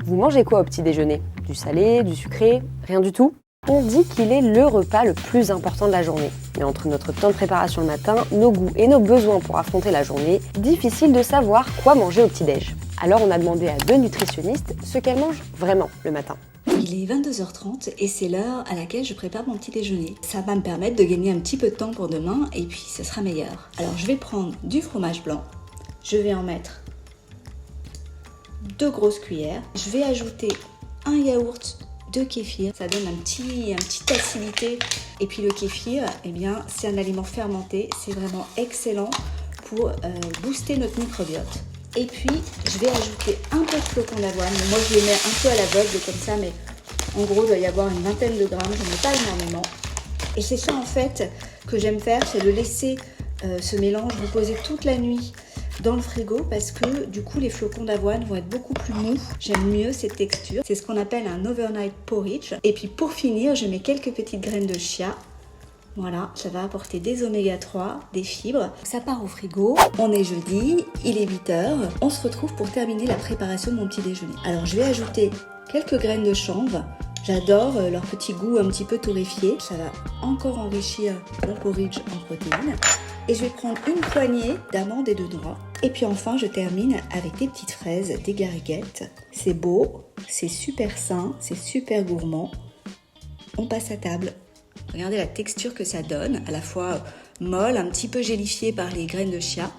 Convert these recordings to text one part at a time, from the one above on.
Vous mangez quoi au petit déjeuner? Du salé, du sucré? Rien du tout? On dit qu'il est le repas le plus important de la journée. Mais entre notre temps de préparation le matin, nos goûts et nos besoins pour affronter la journée, difficile de savoir quoi manger au petit-déj. Alors on a demandé à 2 nutritionnistes ce qu'elles mangent vraiment le matin. Il est 22h30 et c'est l'heure à laquelle je prépare mon petit déjeuner. Ça va me permettre de gagner un petit peu de temps pour demain et puis ce sera meilleur. Alors je vais prendre du fromage blanc, je vais en mettre 2 grosses cuillères. Je vais ajouter un yaourt de kéfir, ça donne un petit acidité. Et puis le kéfir, eh bien, c'est un aliment fermenté, c'est vraiment excellent pour booster notre microbiote. Et puis, je vais ajouter un peu de flocons d'avoine. Moi, je les mets un peu à l'aveugle comme ça, mais en gros, il doit y avoir une vingtaine de grammes. Je ne mets pas énormément. Et c'est ça, en fait, que j'aime faire, c'est de laisser ce mélange reposer toute la nuit dans le frigo parce que, du coup, les flocons d'avoine vont être beaucoup plus mous. J'aime mieux cette texture. C'est ce qu'on appelle un overnight porridge. Et puis, pour finir, je mets quelques petites graines de chia. Voilà, ça va apporter des oméga 3, des fibres. Ça part au frigo. On est jeudi, il est 8h. On se retrouve pour terminer la préparation de mon petit déjeuner. Alors, je vais ajouter quelques graines de chanvre. J'adore leur petit goût un petit peu torréfié. Ça va encore enrichir mon porridge en protéines. Et je vais prendre une poignée d'amandes et de noix. Et puis enfin, je termine avec des petites fraises, des gariguettes. C'est beau, c'est super sain, c'est super gourmand. On passe à table. Regardez la texture que ça donne, à la fois molle, un petit peu gélifiée par les graines de chia.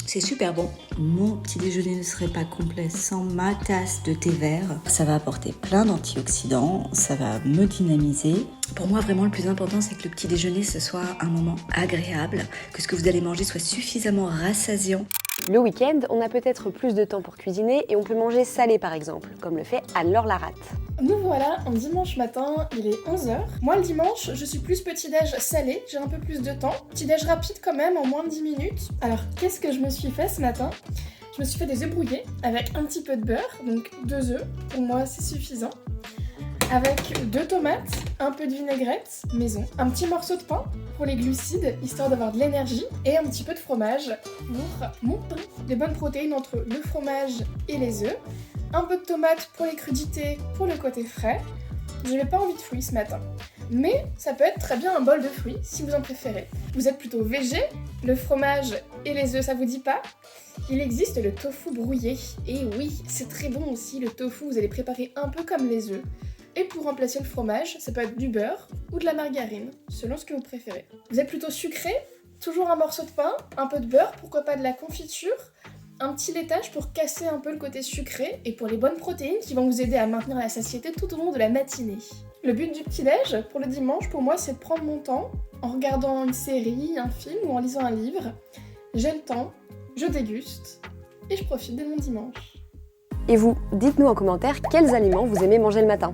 C'est super bon. Mon petit déjeuner ne serait pas complet sans ma tasse de thé vert. Ça va apporter plein d'antioxydants, ça va me dynamiser. Pour moi, vraiment, le plus important, c'est que le petit déjeuner, ce soit un moment agréable, que ce que vous allez manger soit suffisamment rassasiant. Le week-end, on a peut-être plus de temps pour cuisiner et on peut manger salé par exemple, comme le fait Anne-Laure Laratte. Nous voilà un dimanche matin, il est 11h. Moi le dimanche, je suis plus petit-déj salé, j'ai un peu plus de temps. Petit-déj rapide quand même, en moins de 10 minutes. Alors qu'est-ce que je me suis fait ce matin? Je me suis fait des œufs brouillés avec un petit peu de beurre, donc 2 œufs, pour moi c'est suffisant. Avec 2 tomates, un peu de vinaigrette maison, un petit morceau de pain pour les glucides, histoire d'avoir de l'énergie, et un petit peu de fromage pour mon pain. Les bonnes protéines entre le fromage et les œufs, un peu de tomate pour les crudités, pour le côté frais. Je n'avais pas envie de fruits ce matin, mais ça peut être très bien un bol de fruits si vous en préférez. Vous êtes plutôt végé, le fromage et les œufs ça vous dit pas? Il existe le tofu brouillé, et oui, c'est très bon aussi le tofu, vous allez préparer un peu comme les œufs. Et pour remplacer le fromage, ça peut être du beurre ou de la margarine, selon ce que vous préférez. Vous êtes plutôt sucré? Toujours un morceau de pain, un peu de beurre, pourquoi pas de la confiture, un petit laitage pour casser un peu le côté sucré et pour les bonnes protéines qui vont vous aider à maintenir la satiété tout au long de la matinée. Le but du petit-déj pour le dimanche, pour moi, c'est de prendre mon temps en regardant une série, un film ou en lisant un livre. J'ai le temps, je déguste et je profite de mon dimanche. Et vous, dites-nous en commentaire quels aliments vous aimez manger le matin.